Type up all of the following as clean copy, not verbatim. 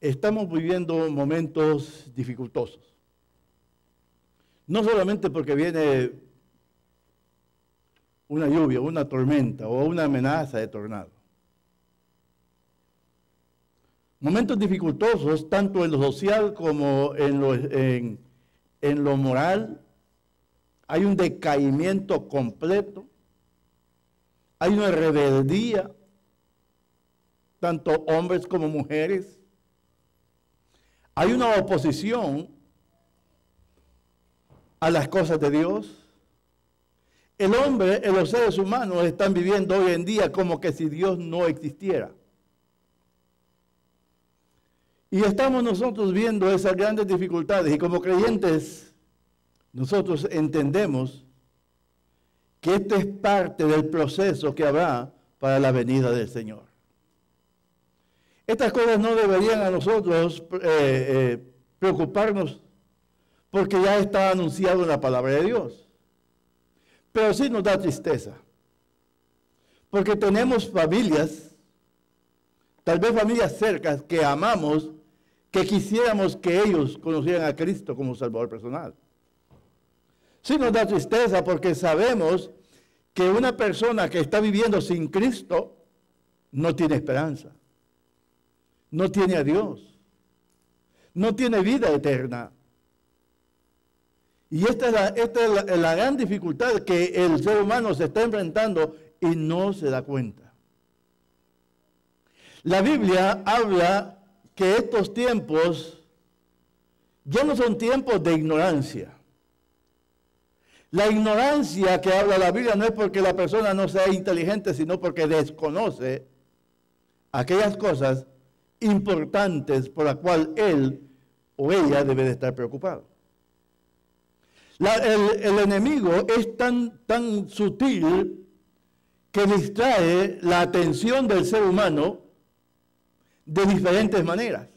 estamos viviendo momentos dificultosos. No solamente porque viene una lluvia, una tormenta o una amenaza de tornado. Momentos dificultosos tanto en lo social como en lo moral. Hay un decaimiento completo. Hay una rebeldía, tanto hombres como mujeres. Hay una oposición a las cosas de Dios. El hombre, los seres humanos están viviendo hoy en día como que si Dios no existiera. Y estamos nosotros viendo esas grandes dificultades y como creyentes nosotros entendemos que este es parte del proceso que habrá para la venida del Señor. Estas cosas no deberían a nosotros preocuparnos porque ya está anunciado en la palabra de Dios. Pero sí nos da tristeza, porque tenemos familias, tal vez familias cercas que amamos, que quisiéramos que ellos conocieran a Cristo como Salvador personal. Sí nos da tristeza porque sabemos que una persona que está viviendo sin Cristo no tiene esperanza, no tiene a Dios, no tiene vida eterna. Y esta es la gran dificultad que el ser humano se está enfrentando y no se da cuenta. La Biblia habla que estos tiempos ya no son tiempos de ignorancia. La ignorancia que habla la Biblia no es porque la persona no sea inteligente, sino porque desconoce aquellas cosas importantes por las cuales él o ella debe de estar preocupado. El enemigo es tan sutil que distrae la atención del ser humano de diferentes maneras.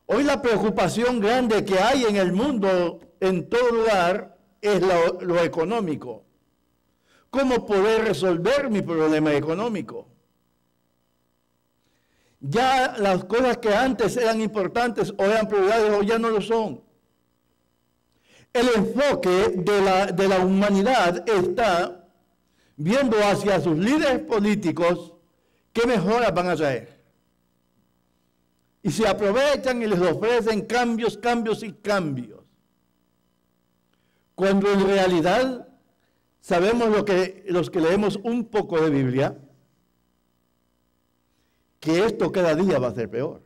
Hoy la preocupación grande que hay en el mundo, en todo lugar, es lo económico. ¿Cómo poder resolver mi problema económico? Ya las cosas que antes eran importantes o eran prioridades hoy ya no lo son. El enfoque de la humanidad está viendo hacia sus líderes políticos qué mejoras van a traer. Y se aprovechan y les ofrecen cambios y cambios. Cuando en realidad sabemos los que leemos un poco de Biblia, que esto cada día va a ser peor.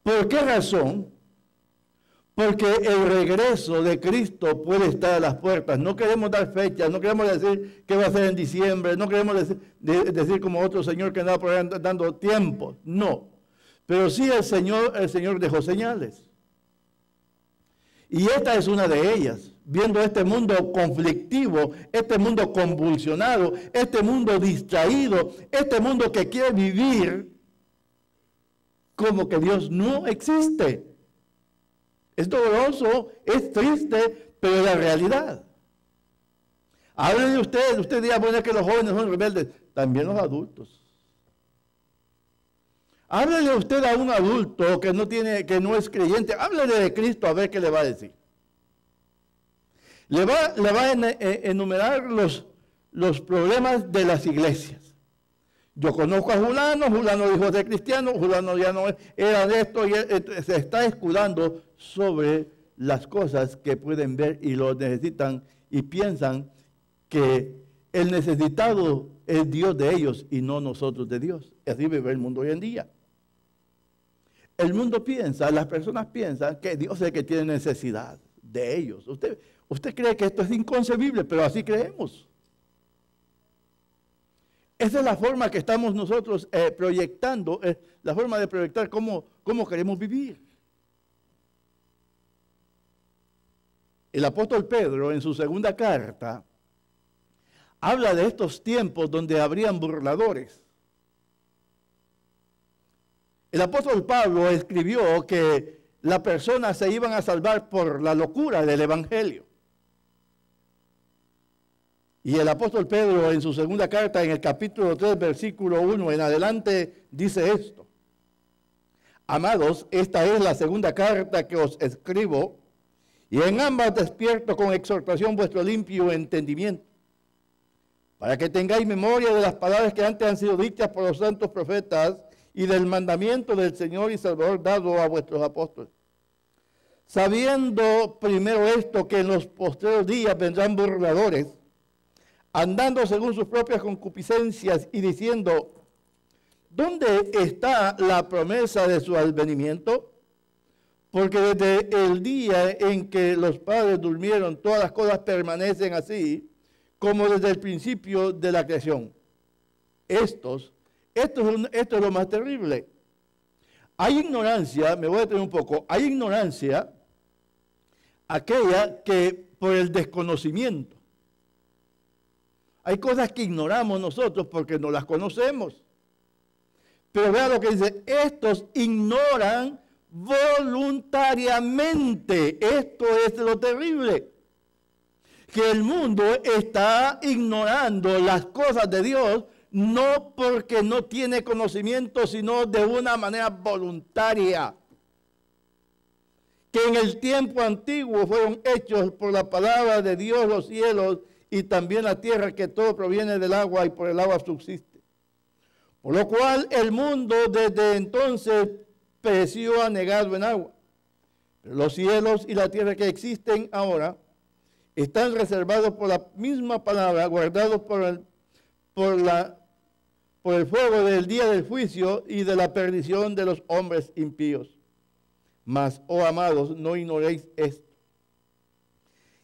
¿Por qué razón? Porque el regreso de Cristo puede estar a las puertas. No queremos dar fechas, no queremos decir que va a ser en diciembre, no queremos decir como otro señor que andaba por ahí dando tiempo. No. Pero sí el Señor dejó señales. Y esta es una de ellas. Viendo este mundo conflictivo, este mundo convulsionado, este mundo distraído, este mundo que quiere vivir como que Dios no existe. Es doloroso, es triste, pero es la realidad. Háblele de usted dirá, bueno, es que los jóvenes son rebeldes, también los adultos. Háblele usted a un adulto que no es creyente, háblele de Cristo a ver qué le va a decir. Le va a enumerar los problemas de las iglesias. Yo conozco a Fulano dijo ser cristiano, Fulano ya no era de esto, y se está escudando sobre las cosas que pueden ver y lo necesitan y piensan que el necesitado es Dios de ellos y no nosotros de Dios. Así vive el mundo hoy en día. El mundo piensa, las personas piensan que Dios es el que tiene necesidad de ellos. Usted cree que esto es inconcebible, pero así creemos. Esa es la forma que estamos nosotros proyectando, la forma de proyectar cómo queremos vivir. El apóstol Pedro, en su segunda carta, habla de estos tiempos donde habrían burladores. El apóstol Pablo escribió que las personas se iban a salvar por la locura del evangelio. Y el apóstol Pedro en su segunda carta, en el capítulo 3, versículo 1 en adelante, dice esto. Amados, esta es la segunda carta que os escribo, y en ambas despierto con exhortación vuestro limpio entendimiento, para que tengáis memoria de las palabras que antes han sido dichas por los santos profetas y del mandamiento del Señor y Salvador dado a vuestros apóstoles. Sabiendo primero esto, que en los postreros días vendrán burladores, andando según sus propias concupiscencias y diciendo, ¿dónde está la promesa de su advenimiento? Porque desde el día en que los padres durmieron, todas las cosas permanecen así, como desde el principio de la creación. Esto es lo más terrible. Hay ignorancia, me voy a detener un poco, hay ignorancia aquella que por el desconocimiento. Hay cosas que ignoramos nosotros porque no las conocemos. Pero vea lo que dice, estos ignoran voluntariamente. Esto es lo terrible. Que el mundo está ignorando las cosas de Dios, no porque no tiene conocimiento, sino de una manera voluntaria. Que en el tiempo antiguo fueron hechos por la palabra de Dios los cielos y también la tierra, que todo proviene del agua y por el agua subsiste. Por lo cual el mundo desde entonces pereció anegado en agua. Pero los cielos y la tierra que existen ahora están reservados por la misma palabra, guardados por el fuego del día del juicio y de la perdición de los hombres impíos. Mas, oh amados, no ignoréis esto,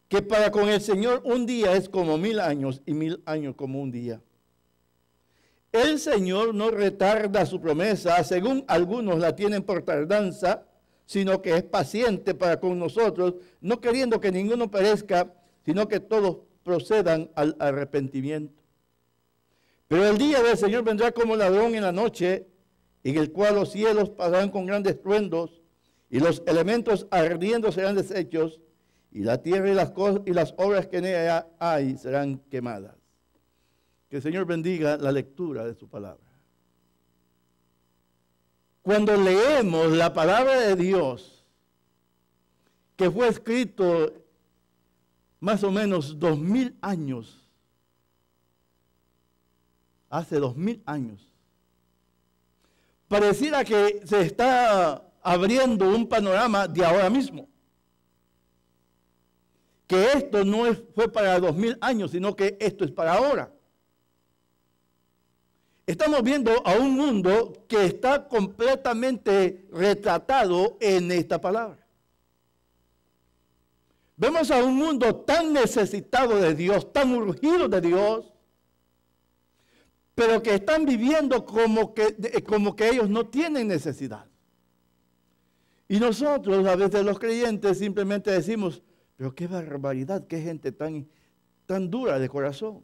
que para con el Señor un día es como 1000 años y 1000 años como un día. El Señor no retarda su promesa, según algunos la tienen por tardanza, sino que es paciente para con nosotros, no queriendo que ninguno perezca, sino que todos procedan al arrepentimiento. Pero el día del Señor vendrá como ladrón en la noche, en el cual los cielos pasarán con grandes estruendos, y los elementos ardiendo serán deshechos, y la tierra y las obras que en ella hay serán quemadas. Que el Señor bendiga la lectura de su palabra. Cuando leemos la palabra de Dios, que fue escrito más o menos 2000 años, hace 2000 años, pareciera que se está abriendo un panorama de ahora mismo. Que esto no fue para 2000 años, sino que esto es para ahora. Estamos viendo a un mundo que está completamente retratado en esta palabra. Vemos a un mundo tan necesitado de Dios, tan urgido de Dios, pero que están viviendo como que ellos no tienen necesidad. Y nosotros, a veces los creyentes, simplemente decimos, pero qué barbaridad, qué gente tan dura de corazón.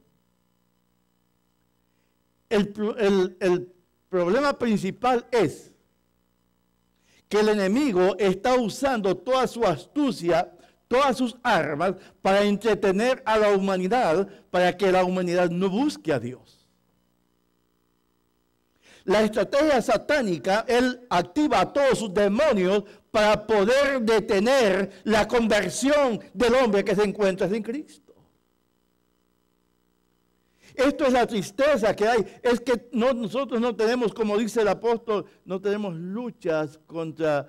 El problema principal es que el enemigo está usando toda su astucia, todas sus armas para entretener a la humanidad, para que la humanidad no busque a Dios. La estrategia satánica, él activa a todos sus demonios para poder detener la conversión del hombre que se encuentra sin Cristo. Esto es la tristeza que hay, es que nosotros no tenemos, como dice el apóstol, no tenemos luchas contra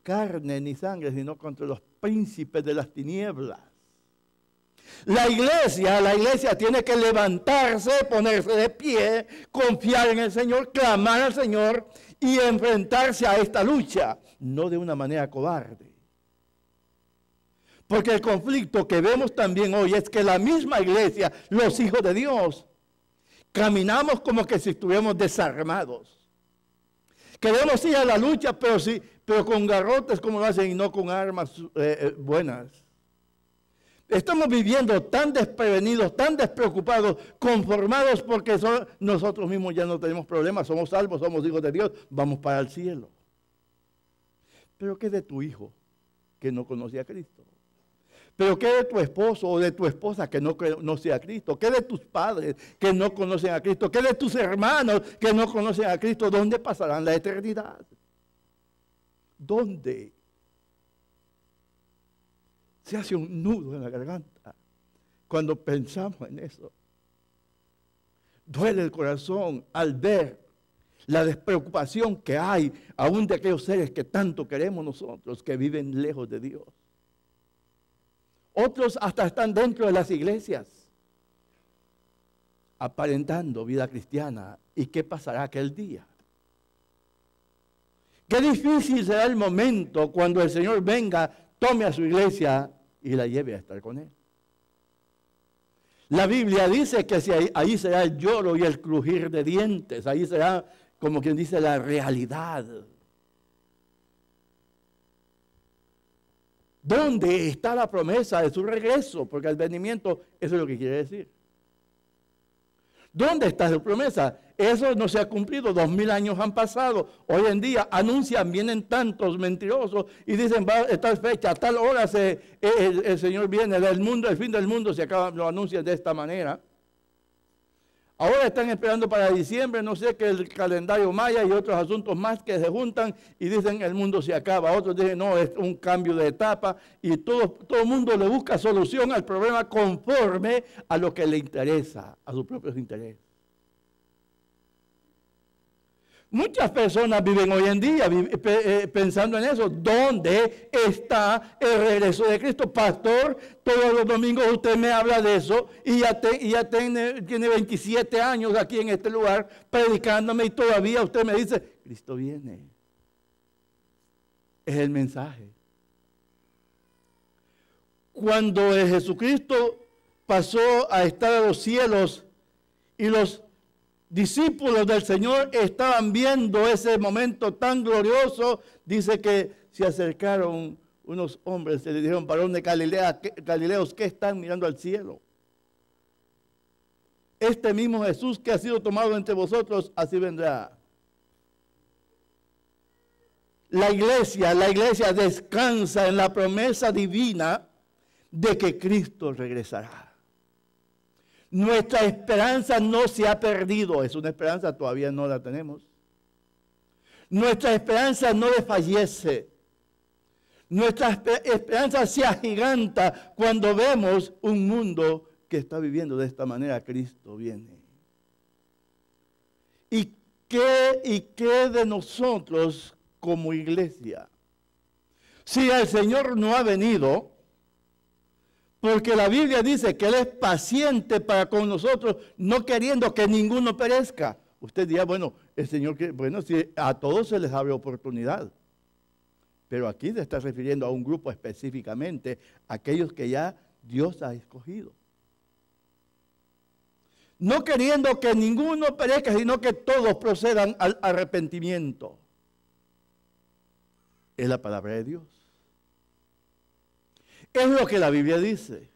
carne ni sangre, sino contra los príncipes de las tinieblas. La iglesia tiene que levantarse, ponerse de pie, confiar en el Señor, clamar al Señor y enfrentarse a esta lucha, no de una manera cobarde. Porque el conflicto que vemos también hoy es que la misma iglesia, los hijos de Dios, caminamos como que si estuviéramos desarmados. Queremos ir a la lucha, pero con garrotes como lo hacen y no con armas buenas. Estamos viviendo tan desprevenidos, tan despreocupados, conformados porque nosotros mismos ya no tenemos problemas, somos salvos, somos hijos de Dios, vamos para el cielo. Pero ¿qué de tu hijo que no conocía a Cristo? Pero ¿qué de tu esposo o de tu esposa que no conoce a Cristo? ¿Qué de tus padres que no conocen a Cristo? ¿Qué de tus hermanos que no conocen a Cristo? ¿Dónde pasarán la eternidad? ¿Dónde? Se hace un nudo en la garganta cuando pensamos en eso. Duele el corazón al ver la despreocupación que hay aún de aquellos seres que tanto queremos nosotros, que viven lejos de Dios. Otros hasta están dentro de las iglesias, aparentando vida cristiana. ¿Y qué pasará aquel día? Qué difícil será el momento cuando el Señor venga, tome a su iglesia y la lleve a estar con Él. La Biblia dice que ahí será el lloro y el crujir de dientes, ahí será, como quien dice, la realidad. ¿Dónde está la promesa de su regreso? Porque advenimiento, eso es lo que quiere decir. ¿Dónde está su promesa? Eso no se ha cumplido, 2000 años han pasado. Hoy en día anuncian, vienen tantos mentirosos y dicen, va a tal fecha, a tal hora el Señor viene, el fin del mundo se acaba, lo anuncian de esta manera. Ahora están esperando para diciembre, no sé, que el calendario maya y otros asuntos más que se juntan y dicen el mundo se acaba. Otros dicen no, es un cambio de etapa y todo el mundo le busca solución al problema conforme a lo que le interesa, a sus propios intereses. Muchas personas viven hoy en día pensando en eso. ¿Dónde está el regreso de Cristo? Pastor, todos los domingos usted me habla de eso y ya tiene 27 años aquí en este lugar predicándome y todavía usted me dice, Cristo viene. Es el mensaje. Cuando Jesucristo pasó a estar a los cielos y los discípulos del Señor estaban viendo ese momento tan glorioso, dice que se acercaron unos hombres, se le dijeron, varón de Galilea, Galileos, ¿qué están mirando al cielo? Este mismo Jesús que ha sido tomado entre vosotros, así vendrá. La iglesia descansa en la promesa divina de que Cristo regresará. Nuestra esperanza no se ha perdido, es una esperanza, todavía no la tenemos. Nuestra esperanza no desfallece. Nuestra esperanza se agiganta cuando vemos un mundo que está viviendo de esta manera. Cristo viene. ¿Y qué de nosotros como iglesia? Si el Señor no ha venido, porque la Biblia dice que Él es paciente para con nosotros, no queriendo que ninguno perezca. Usted dirá, bueno, el Señor, bueno, si a todos se les abre oportunidad. Pero aquí se está refiriendo a un grupo específicamente, aquellos que ya Dios ha escogido. No queriendo que ninguno perezca, sino que todos procedan al arrepentimiento. Es la palabra de Dios. Es lo que la Biblia dice.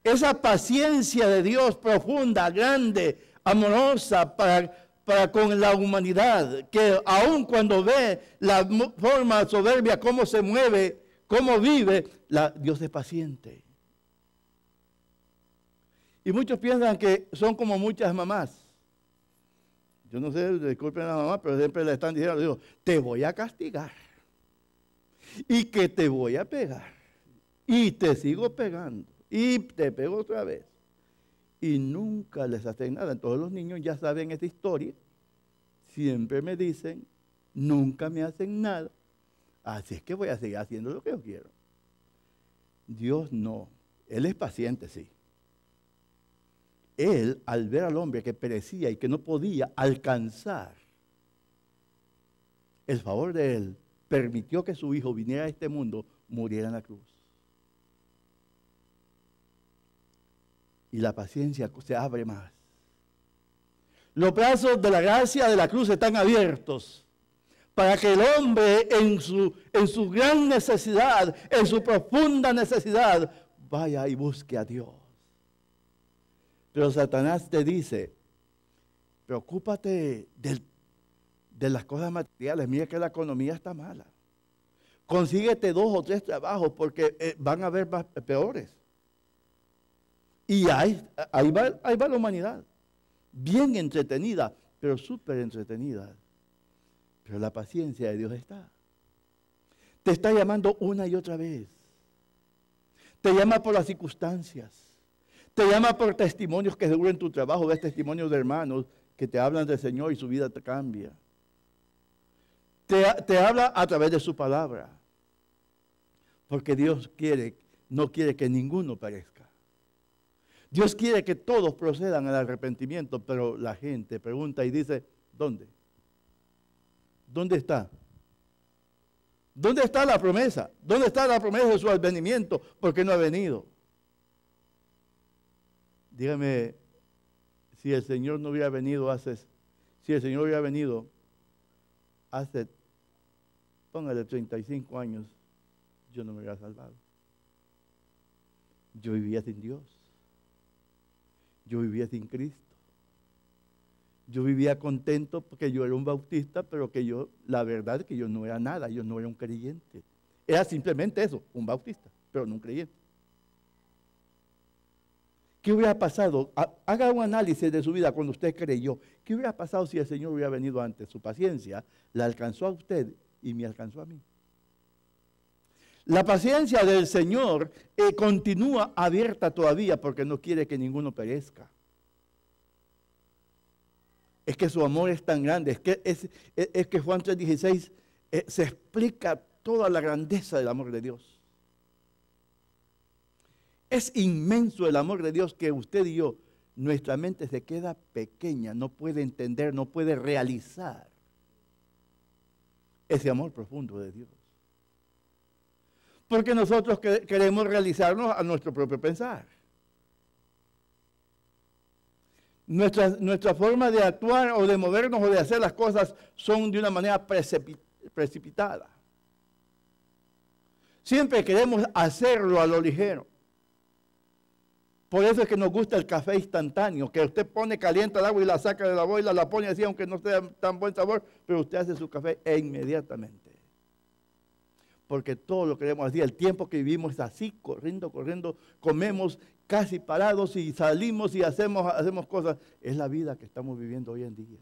Esa paciencia de Dios profunda, grande, amorosa para con la humanidad, que aun cuando ve la forma soberbia, cómo se mueve, cómo vive, Dios es paciente. Y muchos piensan que son como muchas mamás. Yo no sé, disculpen a la mamá, pero siempre le están diciendo, digo, te voy a castigar. Y que te voy a pegar. Y te sigo pegando. Y te pego otra vez. Y nunca les hacen nada. Todos los niños ya saben esta historia. Siempre me dicen, nunca me hacen nada. Así es que voy a seguir haciendo lo que yo quiero. Dios no. Él es paciente, sí. Él, al ver al hombre que perecía y que no podía alcanzar el favor de Él, permitió que su hijo viniera a este mundo, muriera en la cruz. Y la paciencia se abre más. Los brazos de la gracia de la cruz están abiertos para que el hombre en su gran necesidad, en su profunda necesidad, vaya y busque a Dios. Pero Satanás te dice, preocúpate de las cosas materiales, mira que la economía está mala. Consíguete 2 o 3 trabajos porque van a haber más peores. Y ahí va la humanidad. Bien entretenida, pero súper entretenida. Pero la paciencia de Dios está. Te está llamando una y otra vez. Te llama por las circunstancias. Te llama por testimonios que seguro en tu trabajo ves testimonios de hermanos que te hablan del Señor y su vida te cambia. Te habla a través de su palabra. Porque Dios no quiere que ninguno perezca. Dios quiere que todos procedan al arrepentimiento, pero la gente pregunta y dice, ¿dónde? ¿Dónde está? ¿Dónde está la promesa? ¿Dónde está la promesa de su advenimiento? ¿Por qué no ha venido? Dígame, si el Señor no hubiera venido hace, póngale 35 años, yo no me hubiera salvado. Yo vivía sin Dios. Yo vivía sin Cristo. Yo vivía contento porque yo era un bautista, pero que la verdad es que yo no era nada, yo no era un creyente. Era simplemente eso, un bautista, pero no un creyente. ¿Qué hubiera pasado? Haga un análisis de su vida cuando usted creyó. ¿Qué hubiera pasado si el Señor hubiera venido antes? Su paciencia la alcanzó a usted y me alcanzó a mí. La paciencia del Señor continúa abierta todavía porque no quiere que ninguno perezca. Es que su amor es tan grande, es que Juan 3:16 se explica toda la grandeza del amor de Dios. Es inmenso el amor de Dios que usted y yo, nuestra mente se queda pequeña, no puede entender, no puede realizar ese amor profundo de Dios. Porque nosotros queremos realizarnos a nuestro propio pensar. Nuestra forma de actuar o de movernos o de hacer las cosas son de una manera precipitada. Siempre queremos hacerlo a lo ligero. Por eso es que nos gusta el café instantáneo, que usted pone caliente el agua y la saca de la boila, la pone así, aunque no sea tan buen sabor, pero usted hace su café inmediatamente. Porque todo lo queremos así, el tiempo que vivimos es así, corriendo, comemos casi parados y salimos y hacemos cosas. Es la vida que estamos viviendo hoy en día.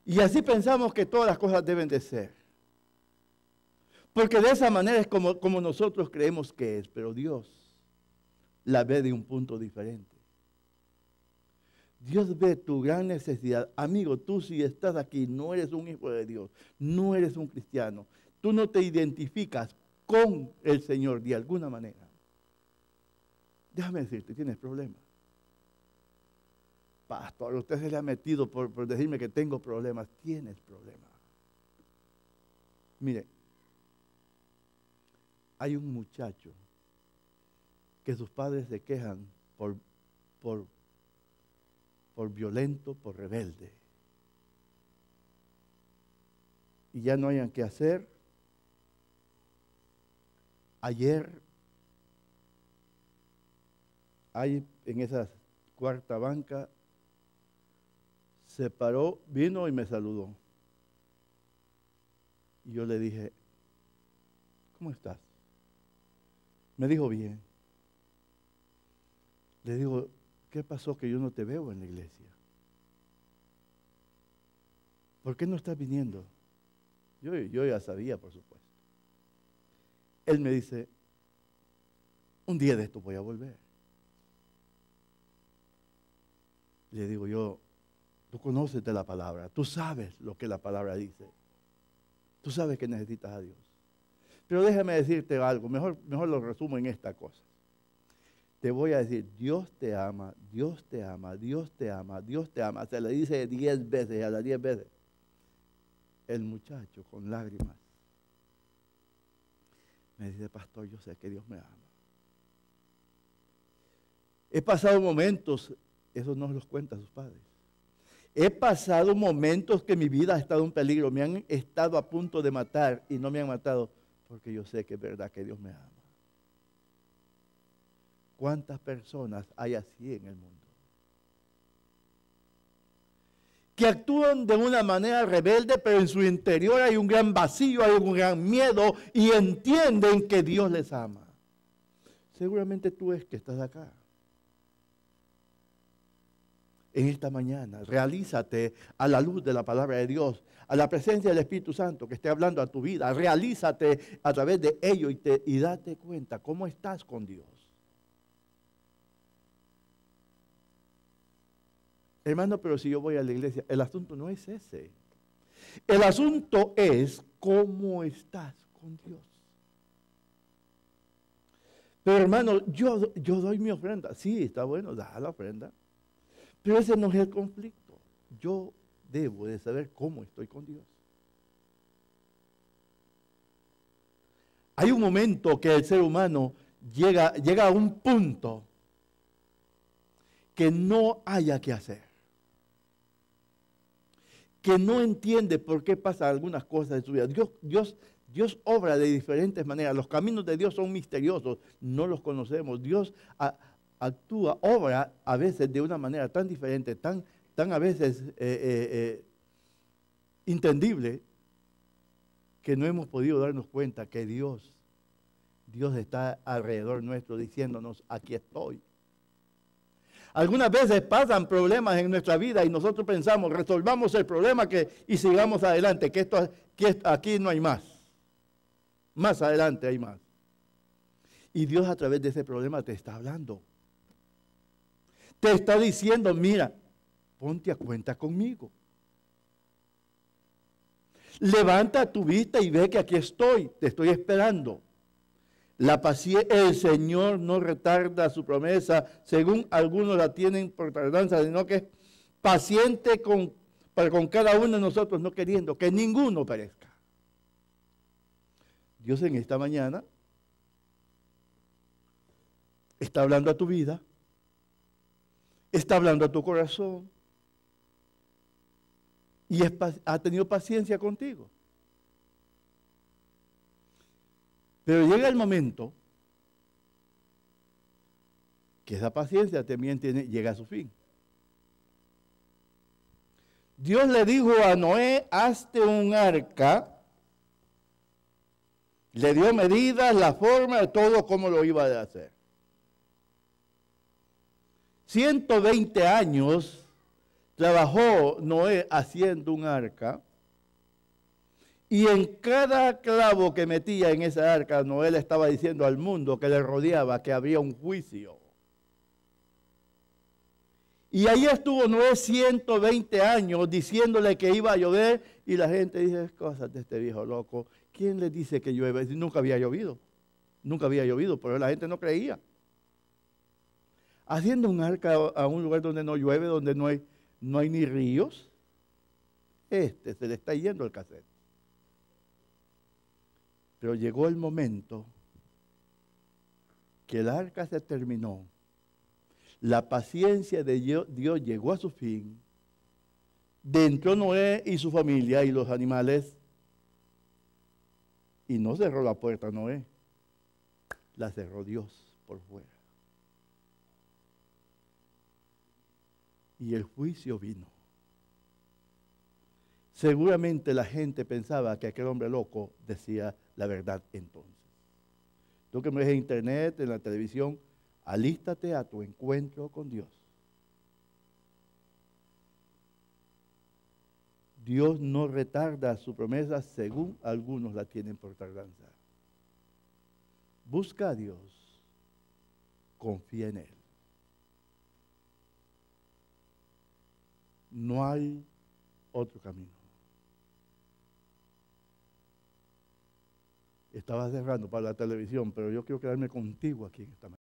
Y así pensamos que todas las cosas deben de ser. Porque de esa manera es como nosotros creemos que es, pero Dios la ve de un punto diferente. Dios ve tu gran necesidad. Amigo, tú si estás aquí, no eres un hijo de Dios, no eres un cristiano. Tú no te identificas con el Señor de alguna manera. Déjame decirte, tienes problemas. Pastor, usted se le ha metido por decirme que tengo problemas. Tienes problemas. Mire, hay un muchacho que sus padres se quejan por violento, por rebelde. Y ya no hayan qué hacer. Ayer, ahí en esa cuarta banca, se paró, vino y me saludó. Y yo le dije, ¿cómo estás? Me dijo, bien. Le digo, ¿qué pasó que yo no te veo en la iglesia? ¿Por qué no estás viniendo? Yo ya sabía, por supuesto. Él me dice, un día de esto voy a volver. Le digo yo, tú conoces de la palabra, tú sabes lo que la palabra dice. Tú sabes que necesitas a Dios. Pero déjame decirte algo, mejor lo resumo en esta cosa. Te voy a decir, Dios te ama, Dios te ama, Dios te ama, Dios te ama. Se le dice 10 veces, a las 10 veces. El muchacho con lágrimas me dice, pastor, yo sé que Dios me ama. He pasado momentos, eso no los cuenta sus padres. He pasado momentos que mi vida ha estado en peligro, me han estado a punto de matar y no me han matado porque yo sé que es verdad que Dios me ama. ¿Cuántas personas hay así en el mundo? que actúan de una manera rebelde, pero en su interior hay un gran vacío, hay un gran miedo y entienden que Dios les ama. Seguramente tú es que estás acá. En esta mañana, realízate a la luz de la palabra de Dios, a la presencia del Espíritu Santo que esté hablando a tu vida. Realízate a través de ello y date cuenta cómo estás con Dios. Hermano, pero si yo voy a la iglesia, el asunto no es ese. El asunto es cómo estás con Dios. Pero hermano, yo doy mi ofrenda. Sí, está bueno, da la ofrenda. Pero ese no es el conflicto. Yo debo de saber cómo estoy con Dios. Hay un momento que el ser humano llega a un punto que no haya que hacer. Que no entiende por qué pasan algunas cosas en su vida. Dios obra de diferentes maneras. Los caminos de Dios son misteriosos, no los conocemos. Dios actúa, obra a veces de una manera tan diferente, tan a veces entendible, que no hemos podido darnos cuenta que Dios está alrededor nuestro diciéndonos, aquí estoy. Algunas veces pasan problemas en nuestra vida y nosotros pensamos, resolvamos el problema y sigamos adelante, que aquí no hay más. Más adelante hay más. Y Dios a través de ese problema te está hablando. Te está diciendo, mira, ponte a cuenta conmigo. Levanta tu vista y ve que aquí estoy, te estoy esperando. El Señor no retarda su promesa, según algunos la tienen por tardanza, sino que es paciente con cada uno de nosotros, no queriendo que ninguno perezca. Dios en esta mañana está hablando a tu vida, está hablando a tu corazón y ha tenido paciencia contigo. Pero llega el momento que esa paciencia también llega a su fin. Dios le dijo a Noé, hazte un arca, le dio medidas, la forma, de todo cómo lo iba a hacer. 120 años trabajó Noé haciendo un arca. Y en cada clavo que metía en esa arca, Noé le estaba diciendo al mundo que le rodeaba que había un juicio. Y ahí estuvo Noé 120 años diciéndole que iba a llover y la gente dice, cosas de este viejo loco. ¿Quién le dice que llueve? Nunca había llovido. Nunca había llovido, pero la gente no creía. Haciendo un arca a un lugar donde no llueve, donde no hay ni ríos, se le está yendo el cassette. Pero llegó el momento que el arca se terminó. La paciencia de Dios llegó a su fin. Entró Noé y su familia y los animales. Y no cerró la puerta Noé. La cerró Dios por fuera. Y el juicio vino. Seguramente la gente pensaba que aquel hombre loco decía la verdad entonces. Tú que me ves en internet, en la televisión, alístate a tu encuentro con Dios. Dios no retarda su promesa según algunos la tienen por tardanza. Busca a Dios, confía en Él. No hay otro camino. Estaba cerrando para la televisión, pero yo quiero quedarme contigo aquí en esta mañana.